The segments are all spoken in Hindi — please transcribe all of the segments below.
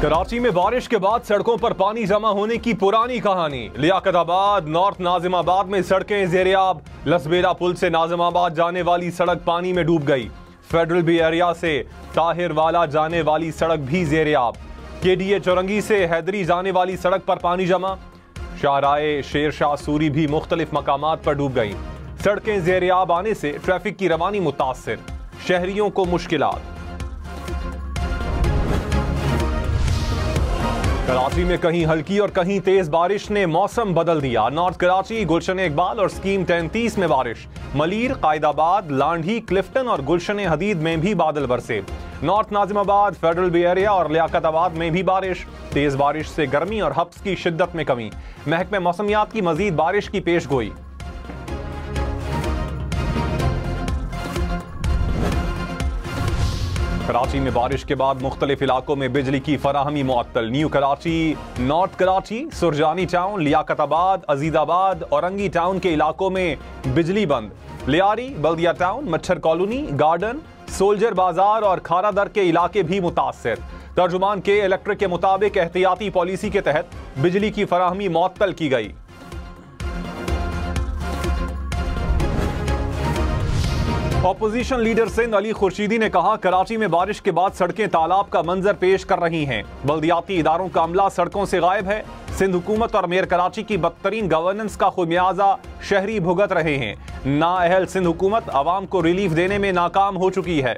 कराची में बारिश के बाद सड़कों पर पानी जमा होने की पुरानी कहानी। लियाकताबाद नॉर्थ नाजिमाबाद में सड़कें ज़ेर-ए-आब। लसबेरा पुल से नाजिमाबाद जाने वाली सड़क पानी में डूब गई। फेडरल बी एरिया से ताहिरवाला जाने वाली सड़क भी ज़ेर-ए-आब। केडीए चौरंगी से हैदरी जाने वाली सड़क पर पानी जमा। शाहराए शेर शाह सूरी भी मुख्तलिफ मकामात पर डूब गई। सड़कें ज़ेर-ए-आब आने से ट्रैफिक की रवानी मुतासिर, शहरियों को मुश्किलात। कराची में कहीं हल्की और कहीं तेज बारिश ने मौसम बदल दिया। नॉर्थ कराची, गुलशन इकबाल और स्कीम 33 में बारिश। मलीर, कायदाबाद, लांढी, क्लिफ्टन और गुलशन हदीद में भी बादल बरसे। North Nazimabad, federal B area और लियाकताबाद में भी बारिश। तेज बारिश से गर्मी और हब्स की शिद्दत में कमी। महकमे मौसमियात की मजीद बारिश की पेशगोई। कराची में बारिश के बाद मुख्तलिफ इलाकों में बिजली की फराहमी मुअत्तल। New Karachi, North Karachi, Surjani Town, Liaquatabad, Azizabad, Orangi Town के इलाकों में बिजली बंद। Lyari, Baldia Town, Machhar Colony, Garden, Soldier Bazaar और खारादर के इलाके भी मुतासिर। तर्जुमान के इलेक्ट्रिक के मुताबिक एहतियाती पॉलिसी के तहत बिजली की फराहमी मुअत्तल की गई। ऑपोजिशन लीडर सिंध अली खुर्शीदी ने कहा, कराची में बारिश के बाद सड़कें तालाब का मंजर पेश कर रही हैं। बल्दियाती इदारों का अमला सड़कों से गायब है। सिंध हुकूमत और मेयर कराची की बदतरीन गवर्नेंस का खुमियाजा शहरी भुगत रहे हैं। नाअहल सिंध हुकूमत आवाम को रिलीफ देने में नाकाम हो चुकी है।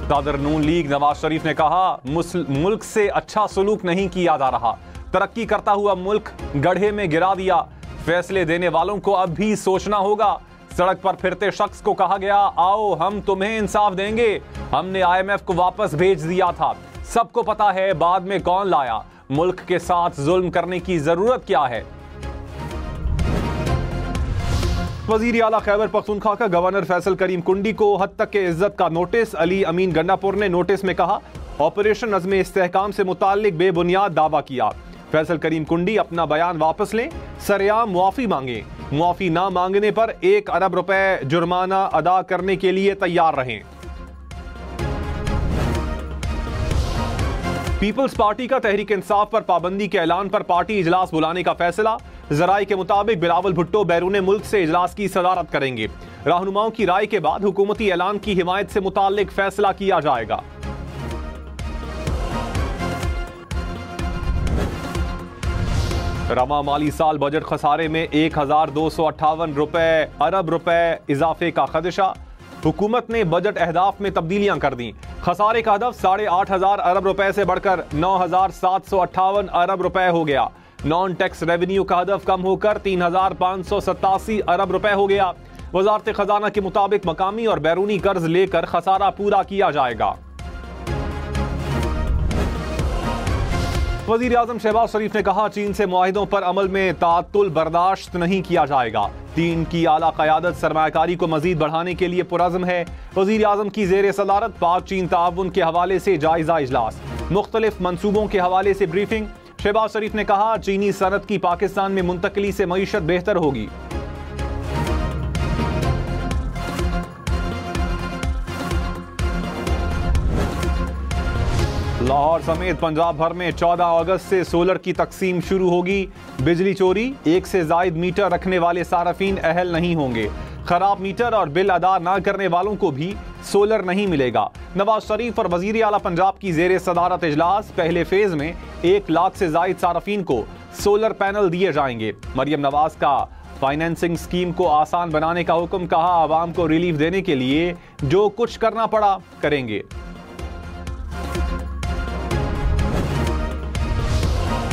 सदर नून लीग नवाज शरीफ ने कहा, मुल्क से अच्छा सलूक नहीं किया जा रहा। तरक्की करता हुआ मुल्क गड्ढे में गिरा दिया। फैसले देने वालों को अब भी सोचना होगा। सड़क पर फिरते शख्स को कहा गया, आओ हम तुम्हें इंसाफ देंगे। हमने IMF को वापस भेज दिया था। सबको पता है बाद में कौन लाया। मुल्क के साथ जुल्म करने की जरूरत क्या है। वजीर आला खैबर पख्तूनख्वा का गवर्नर फैसल करीम कुंडी को हद तक के इज्जत का नोटिस। अली अमीन गंडापुर ने नोटिस में कहा, ऑपरेशन नज़्म इस्तेहकाम से मुताल्लिक बेबुनियाद दावा किया। फैसल करीम कुंडी अपना बयान वापस लें, सरेआम मुआफी मांगे। मुआफी ना मांगने पर 1 अरब रुपए जुर्माना अदा करने के लिए तैयार रहें। पीपल्स पार्टी का तहरीक इंसाफ पर पाबंदी के ऐलान पर पार्टी इजलास बुलाने का फैसला। जराये के मुताबिक बिलावल भुट्टो बैरून मुल्क से इजलास की सदारत करेंगे। रहनुमाओं की राय के बाद हुकूमती ऐलान की हिमायत से मुताल्लिक फैसला किया जाएगा। रवा माली साल बजट खसारे में 1258 अरब रुपए इजाफे का खदशा। हुकूमत ने बजट अहदाफ में तब्दीलियां कर दी। खसारे का हदफ 8500 अरब रुपए से बढ़कर 9758 अरब रुपए हो गया। नॉन टैक्स रेवेन्यू का हदफ कम होकर 3587 अरब रुपए हो गया। वजारत खजाना के मुताबिक मकामी और बैरूनी कर्ज लेकर खसारा पूरा किया जाएगा। वजीर आजम शहबाज शरीफ ने कहा, चीन से मुआहिदों पर अमल में ताअत्तुल बर्दाश्त नहीं किया जाएगा। चीन की आला क़यादत सरमायाकारी को मजीद बढ़ाने के लिए पुरज़्म है। वजीर आजम की ज़ेर सदारत पाक चीन ताउन के हवाले से जायजा इजलास। मुख्तलिफ मनसूबों के हवाले से ब्रीफिंग। शहबाज शरीफ ने कहा, चीनी सनत की पाकिस्तान में मुंतकली से मईशत बेहतर होगी। लाहौर समेत पंजाब भर में 14 अगस्त से सोलर की तकसीम शुरू होगी। बिजली चोरी, 1 से ज़ायद मीटर रखने वाले सारफीन अहल नहीं होंगे। खराब मीटर और बिल अदा न करने वालों को भी सोलर नहीं मिलेगा। नवाज शरीफ और वजीर आला पंजाब की ज़ेर सदारत इजलास। पहले फेज में 1 लाख से ज़ायद सारफीन को सोलर पैनल दिए जाएंगे। मरियम नवाज का फाइनेंसिंग स्कीम को आसान बनाने का हुक्म। कहा, आवाम को रिलीफ देने के लिए जो कुछ करना पड़ा करेंगे।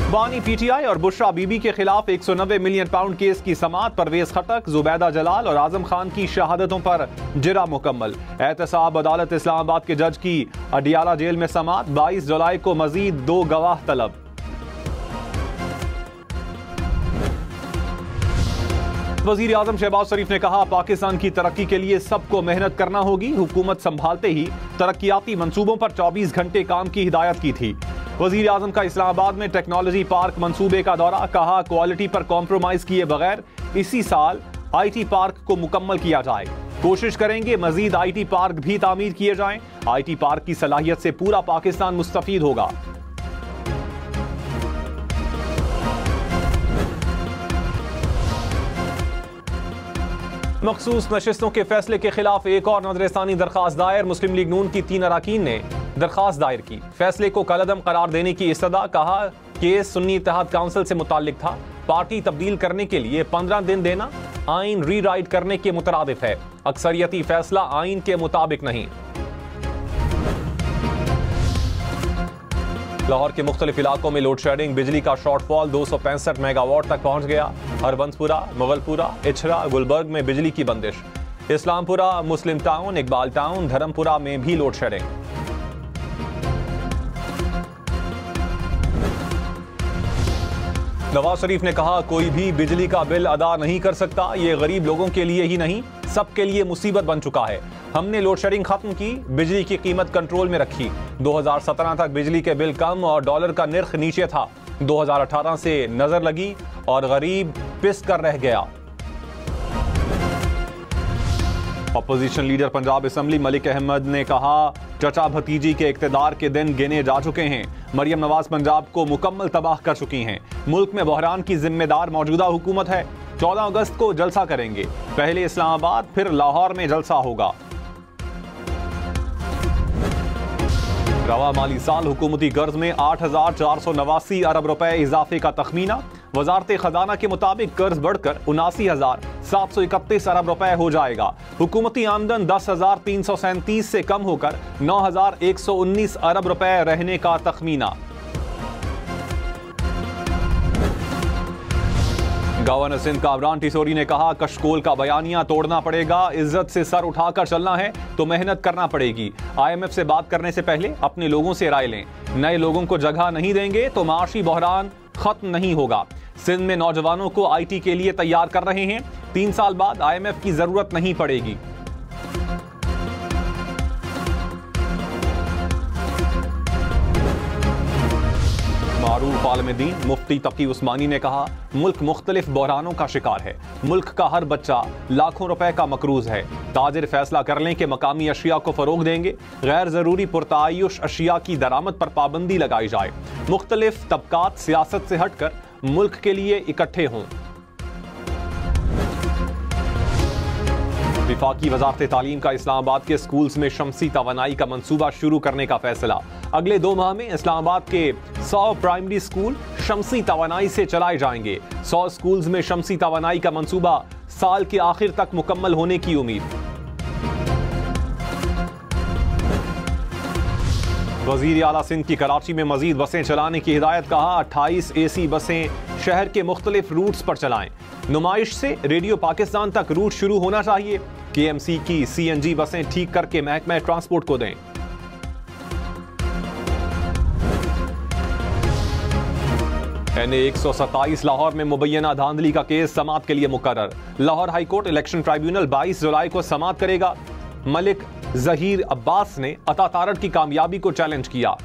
बानी PTI और बुशरा बीबी के खिलाफ 190 मिलियन पाउंड केस की समाअत। परवेज खटक, जुबैदा जलाल और आजम खान की शहादतों पर जिरा मुकम्मल। एहतसाब अदालत इस्लामाबाद के जज की अडियाला जेल में समाअत। 22 जुलाई को मजीद 2 गवाह तलब। वजीर आजम शहबाज शरीफ ने कहा, पाकिस्तान की तरक्की के लिए सबको मेहनत करना होगी। हुकूमत संभालते ही तरक्याती मंसूबों पर 24 घंटे काम की हिदायत की थी। वजीर आजम का इस्लामाबाद में टेक्नोलॉजी पार्क मंसूबे का दौरा। कहा, क्वालिटी पर कॉम्प्रोमाइज किए बगैर इसी साल IT पार्क को मुकम्मल किया जाए। कोशिश करेंगे मजीद IT पार्क भी तामीर किए जाएं। IT पार्क की सलाहियत से पूरा पाकिस्तान मुस्तफीद होगा। मखसूस नशिस्तों के फैसले के खिलाफ एक और नजरसानी दरखास्त दायर। मुस्लिम लीग नून की 3 अरकान ने दरखास्त दायर की। फैसले को कलअदम करार देने की इस्तदा। कहा केस सुन्नी इत्तेहाद काउंसिल से मुताल्लिक था। पार्टी तब्दील करने के लिए 15 दिन देना आइन रीराइट करने के मुतरादिफ है। अक्सरियती फैसला आइन के मुताबिक नहीं। लाहौर के मुख्तलिफ इलाकों में लोड शेडिंग। बिजली का शॉर्टफॉल 265 मेगावाट तक पहुंच गया। हरबंसपुरा, मुगलपुरा, इछरा, गुलबर्ग में बिजली की बंदिश। इस्लामपुरा, मुस्लिम टाउन, इकबाल टाउन, धर्मपुरा में भी लोड शेडिंग। नवाज शरीफ ने कहा कोई भी बिजली का बिल अदा नहीं कर सकता। ये गरीब लोगों के लिए ही नहीं सबके लिए मुसीबत बन चुका है। हमने लोड शेडिंग खत्म की, बिजली की कीमत कंट्रोल में रखी। 2017 तक बिजली के बिल कम और डॉलर का निर्ख नीचे था। 2018 से नजर लगी और गरीब पिस कर रह गया। Opposition leader Punjab assembly Malik Ahmad ने कहा चचा भतीजी के इक्तदार के दिन गिने जा चुके हैं। मरियम नवाज पंजाब को मुकम्मल तबाह कर चुकी हैं। मुल्क में बहरान की जिम्मेदार मौजूदा हुकूमत है। 14 अगस्त को जलसा करेंगे। पहले इस्लामाबाद फिर लाहौर में जलसा होगा। रवा माली साल हुकूमती कर्ज में 8,489 अरब रुपए इजाफे का तखमीना। वजारत खजाना के मुताबिक कर्ज बढ़कर 79,731 अरब रुपए हो जाएगा। हुकूमती आमदन 10,337 से कम होकर 9,119 अरब रुपए रहने का तखमीना। गवर्नर सिंध कामरान टिसोरी ने कहा कशकोल का बयानिया तोड़ना पड़ेगा। इज्जत से सर उठाकर चलना है तो मेहनत करना पड़ेगी। IMF से बात करने से पहले अपने लोगों से राय लें। नए लोगों को जगह नहीं देंगे तो माशी बहरान खत्म नहीं होगा। सिंध में नौजवानों को IT के लिए तैयार कर रहे हैं। 3 साल बाद IMF की जरूरत नहीं पड़ेगी। मारूफ आलम-ए-दीन मुफ्ती तकी उस्मानी ने कहा मुल्क मुख्तलिफ बहरानों का शिकार है। मुल्क का हर बच्चा लाखों रुपए का मकरूज है। ताजिर फैसला कर लें कि मकामी अशिया को फरोग देंगे। गैर जरूरी पुरतायुश अशिया की दरामद पर पाबंदी लगाई जाए। मुख्तलिफ तबकात सियासत से हटकर मुल्क के लिए इकट्ठे हों। विफाकी वजारत तालीम का इस्लामाबाद के स्कूल्स में शमसी तवानाई का मंसूबा शुरू करने का फैसला। अगले 2 माह में इस्लामाबाद के 100 प्राइमरी स्कूल शमसी तवानाई से चलाए जाएंगे। 100 स्कूल्स में शमसी तवानाई का मंसूबा साल के आखिर तक मुकम्मल होने की उम्मीद। वजीर आला सिंध की कराची में मजीद बसें चलाने की हिदायत। कहा 28 AC बसें शहर के मुख्तलिफ रूट्स पर चलाएं। नुमाइश से रेडियो पाकिस्तान तक रूट शुरू होना चाहिए। KMC की CNG बसें ठीक करके महकमा ट्रांसपोर्ट को दें। NA 127 लाहौर में मुबैना धांधली का केस समाअत के लिए मुकर्रर। Lahore high court election tribunal 22 जुलाई को समाअत करेगा। मलिक जहीर अब्बास ने अता तारड़ की कामयाबी को चैलेंज किया।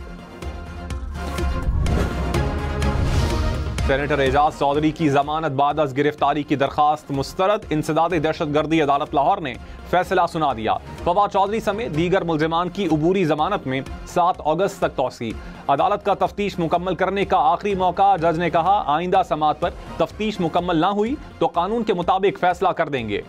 सेनेटर एजाज चौधरी की जमानत बाद अज गिरफ्तारी की दरखास्त मुस्तरद। इंसदाद दहशतगर्दी अदालत लाहौर ने फैसला सुना दिया। फवाद चौधरी समेत दीगर मुल्जिमान की उबूरी जमानत में 7 अगस्त तक तौसी। अदालत का तफ्तीश मुकम्मल करने का आखिरी मौका। जज ने कहा आइंदा समाअत पर तफ्तीश मुकम्मल ना हुई तो कानून के मुताबिक फैसला कर देंगे।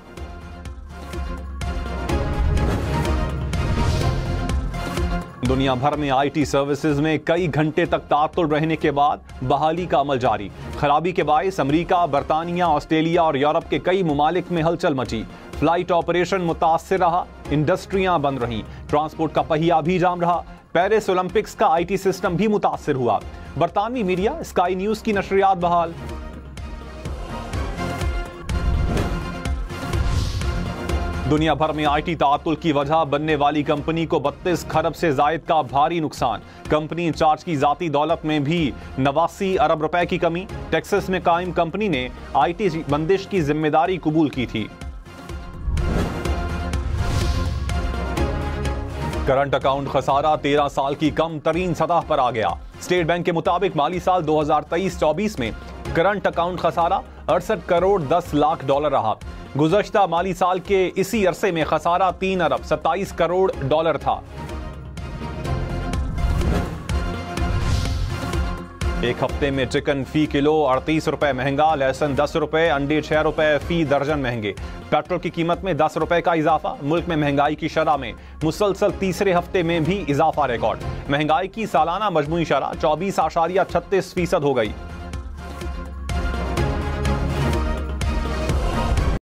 दुनिया भर में IT सर्विसेज में कई घंटे तक तातुल रहने के बाद बहाली का अमल जारी। खराबी के बायस अमेरिका, बरतानिया, ऑस्ट्रेलिया और यूरोप के कई मुमालिक में हलचल मची। फ्लाइट ऑपरेशन मुतासिर रहा। इंडस्ट्रियां बंद रहीं। ट्रांसपोर्ट का पहिया भी जाम रहा। पेरिस ओलंपिक्स का IT सिस्टम भी मुतासिर हुआ। बरतानवी मीडिया स्काई न्यूज की नशरियात बहाल। दुनिया भर में IT तातुल की वजह बनने वाली कंपनी को 32 खरब से जायद का भारी नुकसान। कंपनी इंचार्ज की जाती दौलत में भी 89 अरब रुपए की कमी। टेक्सास में कायम कंपनी ने IT बंदिश की जिम्मेदारी कबूल की थी। करंट अकाउंट खसारा 13 साल की कम तरीन सतह पर आ गया। स्टेट बैंक के मुताबिक माली साल 2023-24 में करंट अकाउंट खसारा 68 करोड़ 10 लाख डॉलर रहा। गुज़श्ता माली साल के इसी अरसे में खसारा 3 अरब 27 करोड़ डॉलर था। एक हफ्ते में चिकन फी किलो 38 रुपए महंगा, लहसुन 10 रुपए, अंडे 6 रुपए फी दर्जन महंगे। पेट्रोल की कीमत में 10 रुपए का इजाफा। मुल्क में महंगाई की शरह में मुसलसल तीसरे हफ्ते में भी इजाफा रिकॉर्ड। महंगाई की सालाना मजमूई शरह 24.36% हो गई।